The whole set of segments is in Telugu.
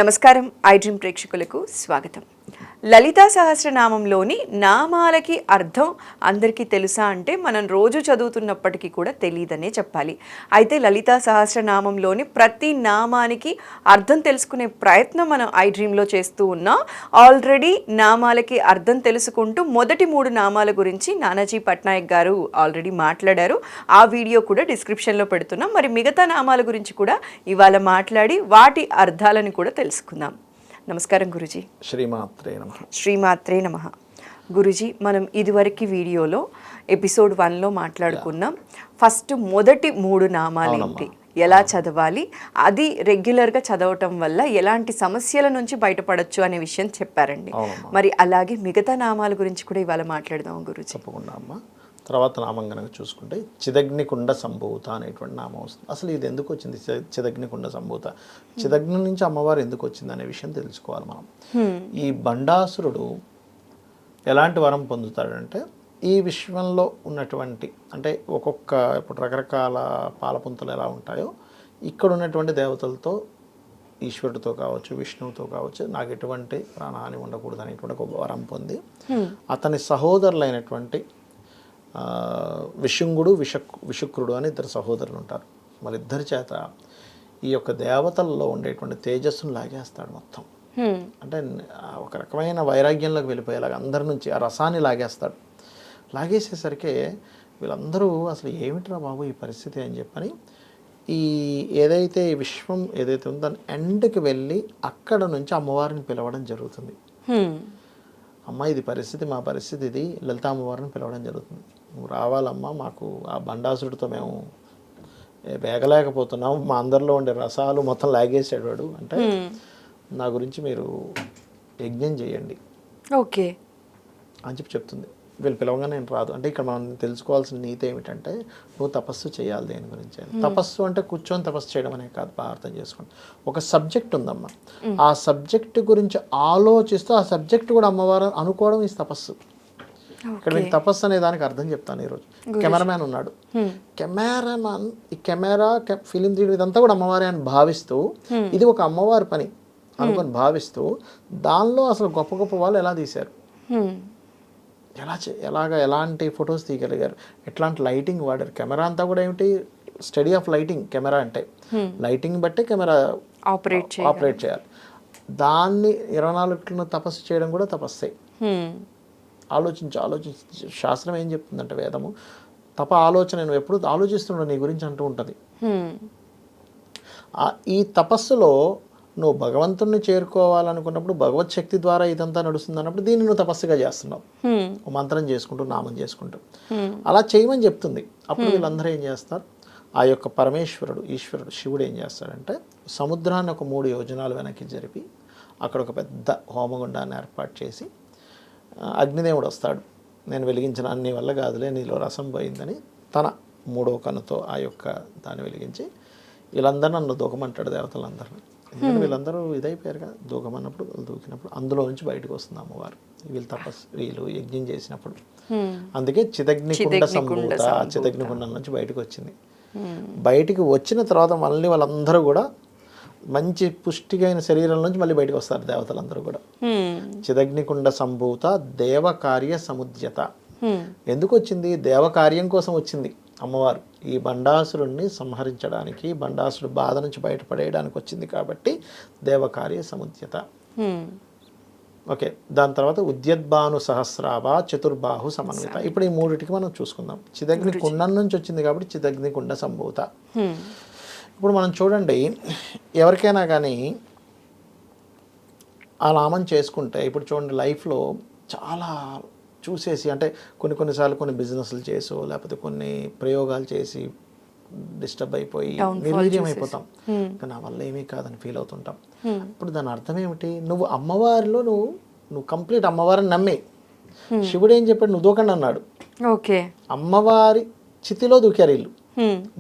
నమస్కారం. ఐ డ్రీమ్ ప్రేక్షకులకు స్వాగతం. లలితా సహస్రనామంలోని నామాలకి అర్థం అందరికీ తెలుసా అంటే మనం రోజు చదువుతున్నప్పటికీ కూడా తెలియదనే చెప్పాలి. అయితే లలితా సహస్రనామంలోని ప్రతి నామానికి అర్థం తెలుసుకునే ప్రయత్నం మనం ఐ డ్రీమ్లో చేస్తూ ఉన్నాం. ఆల్రెడీ నామాలకి అర్థం తెలుసుకుంటూ మొదటి 3 నామాల గురించి నానాజీ పట్నాయక్ గారు ఆల్రెడీ మాట్లాడారు. ఆ వీడియో కూడా డిస్క్రిప్షన్లో పెడుతున్నాం. మరి మిగతా నామాల గురించి కూడా ఇవాళ మాట్లాడి వాటి అర్థాలను కూడా తెలుసుకుందాం. నమస్కారం గురుజీ. శ్రీమాత్రే నమః. శ్రీమాత్రే నమః. గురుజీ, మనం ఇదివరకు వీడియోలో ఎపిసోడ్ 1లో మాట్లాడుకున్నాం. ఫస్ట్ మొదటి 3 నామాలేంటి, ఎలా చదవాలి, అది రెగ్యులర్గా చదవటం వల్ల ఎలాంటి సమస్యల నుంచి బయటపడొచ్చు అనే విషయం చెప్పారండి. మరి అలాగే మిగతా నామాల గురించి కూడా ఇవాళ మాట్లాడదాం గురుజీ. తప్పకుండా అమ్మ. తర్వాత నామం కనుక చూసుకుంటే చిదగ్నికుండ సంభూత అనేటువంటి నామం వస్తుంది. అసలు ఇది ఎందుకు వచ్చింది చిదగ్నికుండ సంభూత? చిదగ్ని నుంచి అమ్మవారు ఎందుకు వచ్చింది అనే విషయం తెలుసుకోవాలి మనం. ఈ బండాసురుడు ఎలాంటి వరం పొందుతాడంటే, ఈ విశ్వంలో ఉన్నటువంటి అంటే ఒక్కొక్క ఇప్పుడు రకరకాల పాలపుంతలు ఎలా ఉంటాయో ఇక్కడ ఉన్నటువంటి దేవతలతో, ఈశ్వరుడితో కావచ్చు, విష్ణువుతో కావచ్చు, నాకు ఎటువంటి ప్రాణహాని ఉండకూడదు అనేటువంటి ఒక వరం పొంది అతని సహోదరులైనటువంటి విశుంగుడు విశుక్రుడు అని 2 సహోదరులు ఉంటారు. వాళ్ళిద్దరి చేత ఈ యొక్క దేవతల్లో ఉండేటువంటి తేజస్సును లాగేస్తాడు మొత్తం. అంటే ఒక రకమైన వైరాగ్యంలోకి వెళ్ళిపోయేలాగా అందరి నుంచి ఆ రసాన్ని లాగేస్తాడు. లాగేసేసరికి వీళ్ళందరూ అసలు ఏమిట్రా బాబు ఈ పరిస్థితి అని చెప్పని ఈ ఏదైతే విశ్వం ఏదైతే ఉందో దాని ఎండ్కి వెళ్ళి అక్కడ నుంచి అమ్మవారిని పిలవడం జరుగుతుంది. అమ్మ ఇది పరిస్థితి, మా పరిస్థితి ఇది, లలితా అమ్మవారిని పిలవడం జరుగుతుంది. నువ్వు రావాలమ్మా, మాకు ఆ బండాసుడితో మేము వేగలేకపోతున్నాం, మా అందరిలో ఉండే రసాలు మొత్తం లాగేసాడు అంటే నా గురించి మీరు యజ్ఞం చేయండి ఓకే అని చెప్తుంది. వీళ్ళు పిలవగానే నేను రాదు అంటే ఇక్కడ మనం తెలుసుకోవాల్సిన నీతి ఏమిటంటే, నువ్వు తపస్సు చేయాలి. దేని గురించి? తపస్సు అంటే కూర్చొని తపస్సు చేయడం అనే కాదు, బాగా అర్థం చేసుకోండి. ఒక సబ్జెక్ట్ ఉందమ్మా, ఆ సబ్జెక్ట్ గురించి ఆలోచిస్తూ ఆ సబ్జెక్ట్ కూడా అమ్మవారు అనుకోవడం ఈ తపస్సు. ఇక్కడ మీకు తపస్సు అనే దానికి అర్థం చెప్తాను. ఈరోజు కెమెరామ్యాన్ ఉన్నాడు, కెమెరామ్యాన్ ఈ కెమెరా ఫిలిం తీయడం ఇదంతా కూడా అమ్మవారి అని భావిస్తూ, ఇది ఒక అమ్మవారి పని అనుకొని భావిస్తూ, దానిలో అసలు గొప్ప గొప్ప వాళ్ళు ఎలా తీశారు, ఎలాంటి ఫొటోస్ తీయగలిగారు, ఎట్లాంటి లైటింగ్ వాడారు. కెమెరా అంతా కూడా ఏమిటి, స్టడీ ఆఫ్ లైటింగ్. కెమెరా అంటే లైటింగ్ బట్టే కెమెరా ఆపరేట్ చేయాలి. దాన్ని 24 గంటలు తపస్సు చేయడం కూడా తపస్సే. ఆలోచించి శాస్త్రం ఏం చెప్తుందంటే, వేదము ఆలోచన, నువ్వు ఎప్పుడు ఆలోచిస్తున్నావు నీ గురించి అంటూ ఉంటుంది. ఈ తపస్సులో నువ్వు భగవంతుణ్ణి చేరుకోవాలనుకున్నప్పుడు భగవత్ శక్తి ద్వారా ఇదంతా నడుస్తుంది అన్నప్పుడు దీన్ని నువ్వు తపస్సుగా చేస్తున్నావు, మంత్రం చేసుకుంటూ, నామం చేసుకుంటూ. అలా చేయమని చెప్తుంది. అప్పుడు వీళ్ళందరూ ఏం చేస్తారు, ఆ యొక్క పరమేశ్వరుడు, ఈశ్వరుడు, శివుడు ఏం చేస్తాడంటే, సముద్రాన్ని ఒక 3 యోజనాలు వెనక్కి జరిపి అక్కడ ఒక పెద్ద హోమగుండాన్ని ఏర్పాటు చేసి, అగ్నిదేవుడు వస్తాడు. నేను వెలిగించిన అన్ని వల్ల కాదులే, నీలో రసం పోయిందని తన 3వ కన్నుతో ఆ యొక్క దాన్ని వెలిగించి వీళ్ళందరూ నన్ను దూకమంటాడు, దేవతలందరినీ. ఎందుకంటే వీళ్ళందరూ ఇదైపోయారు కదా, దూకమన్నప్పుడు వాళ్ళు దూకినప్పుడు అందులో నుంచి బయటకు వస్తుంది అమ్మవారు. వీళ్ళు యజ్ఞం చేసినప్పుడు. అందుకే చిదగ్నికుండ సంభూత, చిదగ్నికుండం నుంచి బయటకు వచ్చింది. బయటికి వచ్చిన తర్వాత మళ్ళీ వాళ్ళందరూ కూడా మంచి పుష్టిగైన శరీరం నుంచి మళ్ళీ బయటకు వస్తారు దేవతలందరూ కూడా. చిదగ్నికుండ సంభూత దేవకార్య సముద్యత. ఎందుకు వచ్చింది? దేవకార్యం కోసం వచ్చింది అమ్మవారు. ఈ బండాసురుణ్ణి సంహరించడానికి, బండాసురుడు బాధ నుంచి బయటపడేయడానికి వచ్చింది కాబట్టి దేవకార్య సముద్యత. ఓకే, దాని తర్వాత ఉద్యద్భాను సహస్రాభ చతుర్బాహు సమన్విత. ఇప్పుడు ఈ 3టికి మనం చూసుకుందాం. చిదగ్ని కుండం నుంచి వచ్చింది కాబట్టి చిదగ్ని కుండ సంభూత. ఇప్పుడు మనం చూడండి, ఎవరికైనా కానీ ఆ నామం చేసుకుంటే, ఇప్పుడు చూడండి లైఫ్లో చాలా చూసేసి, అంటే కొన్నిసార్లు కొన్ని బిజినెస్లు చేసో లేకపోతే కొన్ని ప్రయోగాలు చేసి డిస్టర్బ్ అయిపోయి నిర్వీర్యం అయిపోతాం. కానీ నా వల్ల ఏమీ కాదని ఫీల్ అవుతుంటాం. ఇప్పుడు దాని అర్థం ఏమిటి? నువ్వు అమ్మవారిలో నువ్వు కంప్లీట్ అమ్మవారిని నమ్మే. శివుడు ఏం చెప్పాడు? నువ్వు దూకండి అన్నాడు. ఓకే, అమ్మవారి చితిలో దూకారు వీళ్ళు,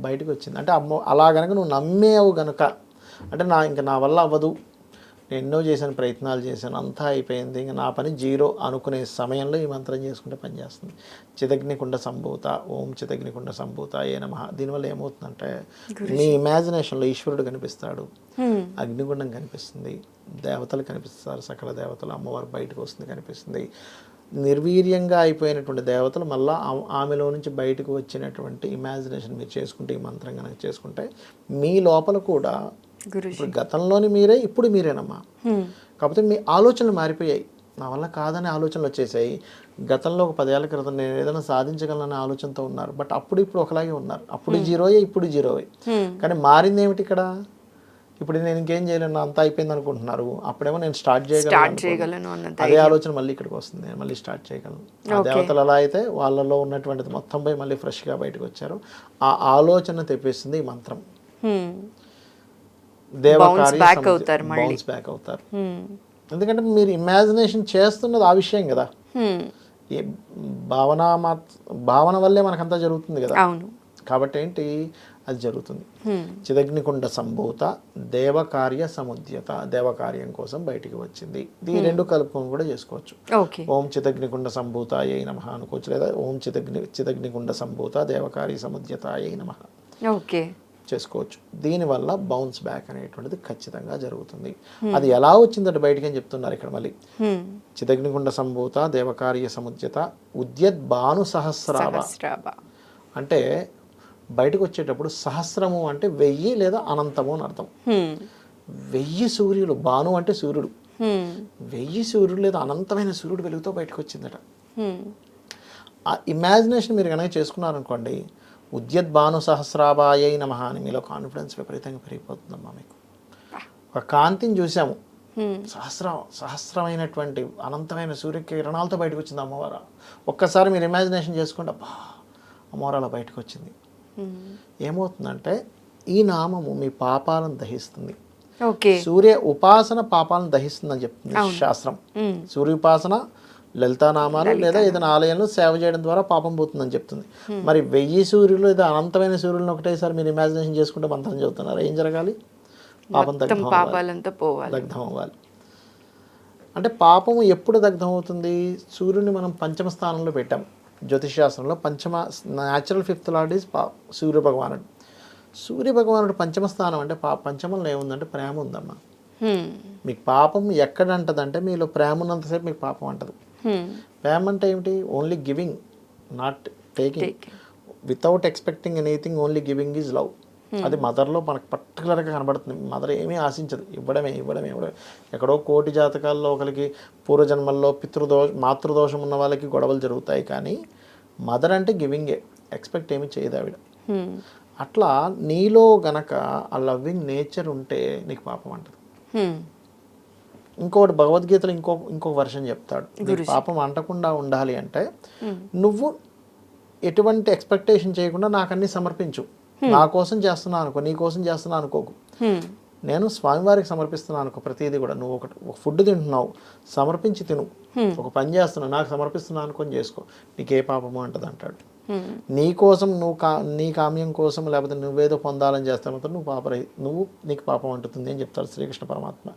బయటకు వచ్చింది. అంటే అలా గనక నువ్వు నమ్మేవు గనుక, అంటే ఇంకా నా వల్ల అవ్వదు, నేను ఎన్నో చేశాను, ప్రయత్నాలు చేశాను, అంతా అయిపోయింది, ఇంకా నా పని జీరో అనుకునే సమయంలో ఈ మంత్రం చేసుకుంటే పనిచేస్తుంది. చిదగ్నికుండ సంభూత, ఓం చిదగ్నికుండ సంభూత ఏ నమః. దీనివల్ల ఏమవుతుందంటే మీ ఇమాజినేషన్లో ఈశ్వరుడు కనిపిస్తాడు, అగ్నిగుండం కనిపిస్తుంది, దేవతలు కనిపిస్తారు, సకల దేవతలు, అమ్మవారు బయటకు వస్తుంది కనిపిస్తుంది. నిర్వీర్యంగా అయిపోయినటువంటి దేవతలు మళ్ళీ ఆమెలో నుంచి బయటకు వచ్చినటువంటి ఇమాజినేషన్ మీరు చేసుకుంటే, ఈ మంత్రం కనుక చేసుకుంటే మీ లోపల కూడా ఇప్పుడు గతంలోని మీరే ఇప్పుడు మీరేనమ్మా. కాకపోతే మీ ఆలోచనలు మారిపోయాయి. నా వల్ల కాదనే ఆలోచనలు వచ్చేసాయి. గతంలో ఒక 10 ఏళ్ల క్రితం నేను ఏదైనా సాధించగలననే ఆలోచనతో ఉన్నారు, బట్ అప్పుడు ఇప్పుడు ఒకలాగే ఉన్నారు. అప్పుడు జీరోయే, ఇప్పుడు జీరోయే. కానీ మారింది ఏమిటి ఇక్కడ? ఇప్పుడు నేను ఇంకేం చేయలేను, అంతా అయిపోయింది అనుకుంటున్నారు. అప్పుడేమో నేను స్టార్ట్ చేయగలను, అదే ఆలోచన మళ్ళీ ఇక్కడికి వస్తుంది, నేను మళ్ళీ స్టార్ట్ చేయగలను. ఆ దేవతలు ఎలా అయితే వాళ్ళలో ఉన్నటువంటిది మొత్తం పోయి మళ్ళీ ఫ్రెష్గా బయటకు వచ్చారు, ఆ ఆలోచన తెప్పిస్తుంది ఈ మంత్రం. దేవకార్య బౌన్స్ బ్యాక్ అవుతారు. ఎందుకంటే మీరు ఇమాజినేషన్ చేస్తున్నది ఆ విషయం కదా, ఈ భావన వల్లే మనకంతా జరుగుతుంది కదా. కాబట్టి ఏంటి అది జరుగుతుంది. చిదగ్నికుండ సంభూత దేవకార్య సముద్యత, దేవకార్యం కోసం బయటికి వచ్చింది. ఈ రెండు కలుపుకొని కూడా చేసుకోవచ్చు. ఓం చిదగ్నికుండ సంభూతాయై నమః అనుకోవచ్చు, లేదా ఓం చిదగ్నికుండ సంభూత దేవకార్య సముద్యతాయై నమః చేసుకోవచ్చు. దీనివల్ల బౌన్స్ బ్యాక్ అనేటువంటిది ఖచ్చితంగా జరుగుతుంది. అది ఎలా వచ్చిందంటే బయటికి అని చెప్తున్నారు ఇక్కడ మళ్ళీ. చిదగ్నికుండ సంభూత దేవకార్య సముద్యత ఉద్యద్భాను సహస్రాభ అంటే బయటకు వచ్చేటప్పుడు సహస్రము అంటే 1000 లేదా అనంతము అని అర్థం. 1000 సూర్యులు, భాను అంటే సూర్యుడు, 1000 సూర్యుడు లేదా అనంతమైన సూర్యుడు వెలుగుతో బయటకు వచ్చిందట. ఆ ఇమాజినేషన్ మీరు కనుక చేసుకున్నారనుకోండి, ఉద్యద్భాను సహస్రాభాయై నమః అని మీలో కాన్ఫిడెన్స్ విపరీతంగా పెరిగిపోతుందమ్మా. మీకు ఒక కాంతిని చూసాము, సహస్రమైనటువంటి అనంతమైన సూర్యకిరణాలతో బయటకు వచ్చింది అమ్మవారు. ఒక్కసారి మీరు ఇమాజినేషన్ చేసుకుంటే అబ్బా అమ్మవారు అలా బయటకు వచ్చింది. ఏమవుతుందంటే ఈ నామము మీ పాపాలను దహిస్తుంది. సూర్య ఉపాసన పాపాలను దహిస్తుంది అని చెప్తుంది శాస్త్రం. సూర్య ఉపాసన, లలితానామాలు లేదా ఏదైనా ఆలయంలో సేవ చేయడం ద్వారా పాపం పోతుందని చెప్తుంది. మరి 1000 సూర్యులు లేదా అనంతమైన సూర్యులను ఒకటేసారి మీరు ఇమాజినేషన్ చేసుకుంటే మంత్రం చదువుతున్నారు, ఏం జరగాలి? పాపం దగ్ధం అవ్వాలి. అంటే పాపము ఎప్పుడు దగ్ధం అవుతుంది? సూర్యుని మనం పంచమ స్థానంలో పెట్టాం జ్యోతిషాస్త్రంలో. న్యాచురల్ 5th లార్డ్ ఈజ్ సూర్య భగవానుడు. సూర్య భగవానుడు పంచమ స్థానం అంటే పంచమంలో ఏముందంటే ప్రేమ ఉందమ్మా. మీకు పాపం ఎక్కడ అంటదంటే మీలో ప్రేమ ఉన్నంతసేపు మీకు పాపం అంటదు. ప్రేమ అంటే ఏమిటి? Only giving, not taking. Without expecting anything, only giving is love. అది మదర్లో మనకు పర్టికులర్గా కనబడుతుంది. మదర్ ఏమీ ఆశించదు, ఇవ్వడమే. ఎక్కడో కోటి జాతకాల్లో ఒకరికి పూర్వజన్మల్లో మాతృదోషం ఉన్న వాళ్ళకి గొడవలు జరుగుతాయి, కానీ మదర్ అంటే గివింగే, ఎక్స్పెక్ట్ ఏమీ చేయదు ఆవిడ. అట్లా నీలో గనక ఆ లవ్వింగ్ నేచర్ ఉంటే నీకు పాపం అంటది. ఇంకోటి భగవద్గీతలో ఇంకో వర్షన్ చెప్తాడు, నీకు పాపం అంటకుండా ఉండాలి అంటే నువ్వు ఎటువంటి ఎక్స్పెక్టేషన్ చేయకుండా నాకు అన్ని సమర్పించు. నా కోసం చేస్తున్నా అనుకో, నీ కోసం చేస్తున్నా అనుకోకు. నేను స్వామివారికి సమర్పిస్తున్నాను అనుకో ప్రతిదీ కూడా. నువ్వు ఒక ఫుడ్ తింటున్నావు, సమర్పించి తిను. ఒక పని చేస్తున్నావు, నాకు సమర్పిస్తున్నాను అనుకొని చేసుకో, నీకే పాపము అంటది అంటాడు. నీ కోసం నీ కామ్యం కోసం లేకపోతే నువ్వేదో పొందాలని చేస్తే మాత్రం నీకు పాపం అంటుతుంది అని చెప్తాడు శ్రీకృష్ణ పరమాత్మ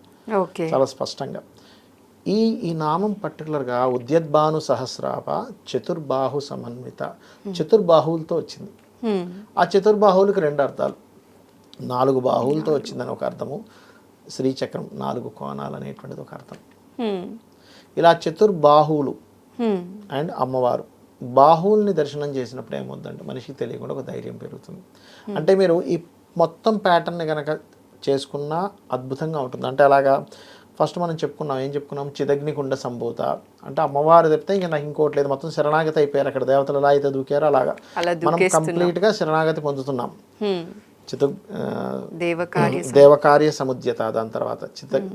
చాలా స్పష్టంగా. ఈ నామం పర్టికులర్గా ఉద్యద్భాను సహస్రాభ చతుర్బాహు సమన్విత, చతుర్బాహువులతో వచ్చింది. ఆ చతుర్బాహువులకు 2 అర్థాలు. 4 బాహువులతో వచ్చిందని ఒక అర్థము, శ్రీచక్రం 4 కోణాలు అనేటువంటిది ఒక అర్థం. ఇలా చతుర్బాహువులు అండ్ అమ్మవారు. బాహువుల్ని దర్శనం చేసినప్పుడు ఏమవుతుందంటే మనిషికి తెలియకుండా ఒక ధైర్యం పెరుగుతుంది. అంటే మీరు ఈ మొత్తం ప్యాటర్న్ని కనుక చేసుకున్నా అద్భుతంగా ఉంటుంది. అంటే అలాగా ఫస్ట్ మనం ఏం చెప్పుకున్నాం? చిదగ్నికుండ సంభూత అంటే అమ్మవారు చెప్తే ఇంకా నాకు ఇంకోటి లేదు, మొత్తం శరణాగతి అయిపోయారు. అక్కడ దేవతలు ఎలా అయితే దూకారో అలాగా మనం కంప్లీట్గా శరణాగతి పొందుతున్నాం. దేవకార్య సముద్యత, దాని తర్వాత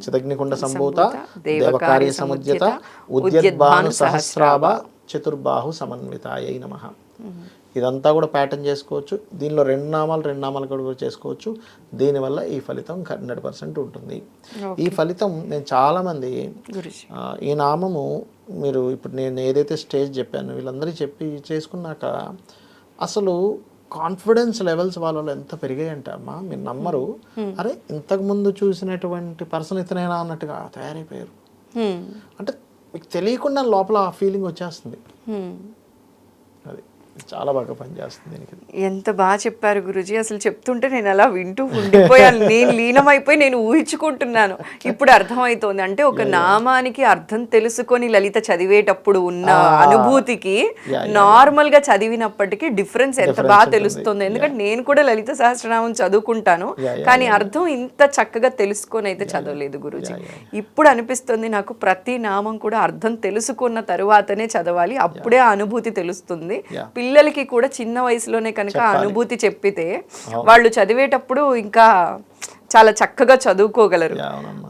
చిదగ్నికుండ సంభూత దేవకార్య సముద్యత ఉద్యద్భాను సహస్రాభ చతుర్బాహు సమన్వితాయై నమః. ఇదంతా కూడా ప్యాటర్న్ చేసుకోవచ్చు. దీనిలో 2 నామాలు కూడా చేసుకోవచ్చు. దీనివల్ల ఈ ఫలితం 100% ఉంటుంది. ఈ ఫలితం నేను చాలామంది ఈ నామము మీరు ఇప్పుడు నేను ఏదైతే స్టేజ్ చెప్పాను వీళ్ళందరికీ చెప్పి చేసుకున్నాక అసలు కాన్ఫిడెన్స్ లెవెల్స్ వాళ్ళలో ఎంత పెరిగాయంటే అమ్మా మీరు నమ్మరు. అరే ఇంతకు ముందు చూసినటువంటి పర్సన్ ఇతనేనా అన్నట్టుగా తయారైపోయారు. అంటే మీకు తెలియకుండా లోపల ఆ ఫీలింగ్ వచ్చేస్తుంది. అది చాలా బాగా పనిచేస్తుంది దీనికి. ఎంత బాగా చెప్పారు గురుజీ. అసలు చెప్తుంటే నేను అలా వింటూ ఉండిపోయాను. నేను లీనమైపోయి నేను ఊహించుకుంటున్నాను. ఇప్పుడు అర్థమవుతోంది. అంటే ఒక నామానికి అర్థం తెలుసుకొని లలిత చదివేటప్పుడు ఉన్న అనుభూతికి నార్మల్ గా చదివినప్పటికీ డిఫరెన్స్ ఎంత బాగా తెలుస్తుంది. ఎందుకంటే నేను కూడా లలిత సహస్రనామం చదువుకుంటాను, కానీ అర్థం ఇంత చక్కగా తెలుసుకొని అయితే చదవలేదు గురుజీ. ఇప్పుడు అనిపిస్తుంది నాకు ప్రతి నామం కూడా అర్థం తెలుసుకున్న తరువాతనే చదవాలి, అప్పుడే ఆ అనుభూతి తెలుస్తుంది. పిల్లలకి కూడా చిన్న వయసులోనే కనుక అనుభూతి చెప్పితే వాళ్ళు చదివేటప్పుడు ఇంకా చాలా చక్కగా చదువుకోగలరు.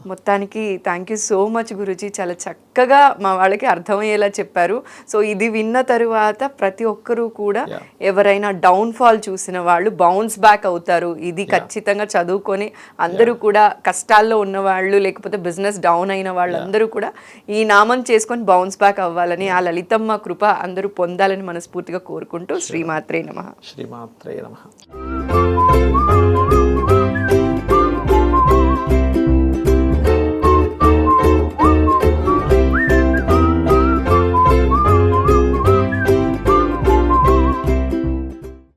మొత్తానికి thank you so much Guruji. చాలా చక్కగా మా వాళ్ళకి అర్థమయ్యేలా చెప్పారు. సో ఇది విన్న తరువాత ప్రతి ఒక్కరూ కూడా ఎవరైనా డౌన్ ఫాల్ చూసిన వాళ్ళు బౌన్స్ బ్యాక్ అవుతారు. ఇది ఖచ్చితంగా చదువుకొని అందరూ కూడా కష్టాల్లో ఉన్న వాళ్ళు లేకపోతే బిజినెస్ డౌన్ అయిన వాళ్ళందరూ కూడా ఈ నామం చేసుకొని బౌన్స్ బ్యాక్ అవ్వాలని, ఆ లలితమ్మ కృప అందరూ పొందాలని మనస్ఫూర్తిగా కోరుకుంటూ శ్రీమాత్రే నమః. శ్రీమాత్రే నమః.